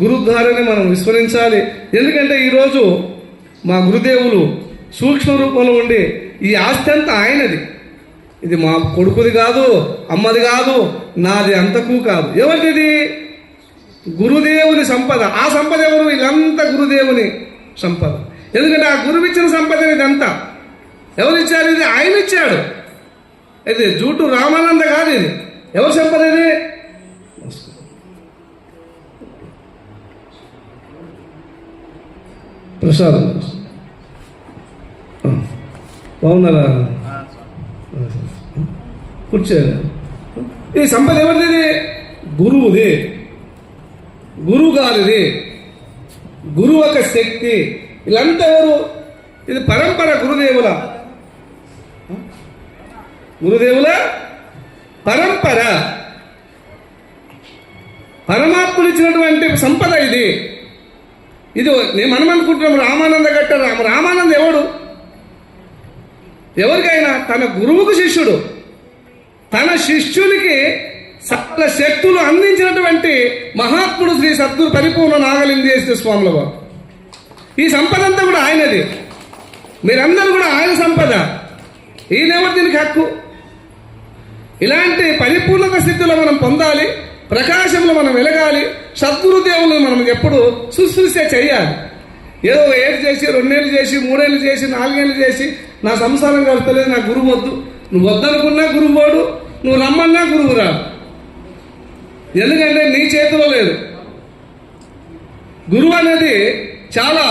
గురుద్వారాన్ని మనం విస్మరించాలి. ఎందుకంటే ఈరోజు మా గురుదేవులు సూక్ష్మ రూపంలో ఉండి ఈ ఆస్తి అంతా ఆయనది, ఇది మా కొడుకుది కాదు, అమ్మది కాదు, నాది అంతకు కాదు. ఎవరిది? గురుదేవుని సంపద. ఆ సంపద ఎవరు? వీళ్ళంతా గురుదేవుని సంపద. ఎందుకంటే ఆ గురువు ఇచ్చిన సంపద ఇదంతా. ఎవరు ఇచ్చారు? ఇది ఆయన ఇచ్చాడు. ఇది జూటు రామానంద కాదు, ఇది ఎవరి సంపద? ఇది ప్రసాదం. బాగున్నారా? కూర్చోరు. ఈ సంపద ఎవరిది? గురువుది, గురువు గారిది. గురువు ఒక శక్తి. వీళ్ళంతా ఎవరు? ఇది పరంపర గురుదేవుల పరంపర. పరమాత్ముడు ఇచ్చినటువంటి సంపద ఇది. మనం అనుకుంటున్నాం రామానంద కట్టారు. రామానంద ఎవడు? ఎవరికైనా తన గురువుకు శిష్యుడు. తన శిష్యునికి సకల శక్తులు అందించినటువంటి మహాత్ముడు శ్రీ సద్గురు పరిపూర్ణ నాగలింగేశ్వర స్వాముల వారు. ఈ సంపద అంతా కూడా ఆయనది. మీరందరూ కూడా ఆయన సంపద. ఈయనెవరు దీనికి హక్కు? ఇలాంటి పరిపూర్ణత స్థితిలో మనం పొందాలి, ప్రకాశంలో మనం వెలగాలి. సద్గురుదేవులను మనం ఎప్పుడు శుశ్రూష చేయాలి. ఏదో 7 చేసి 2 ఏళ్ళు చేసి 3 ఏళ్ళు చేసి 4 ఏళ్ళు చేసి నా సంసారం కలుస్తలేదు, నా గురువు వద్దు. నువ్వు వద్దనుకున్నా గురువు పోడు, నువ్వు రమ్మన్నా గురువు రాదు. ఎందుకంటే నీ చేతిలో లేదు. గురువు అనేది చాలా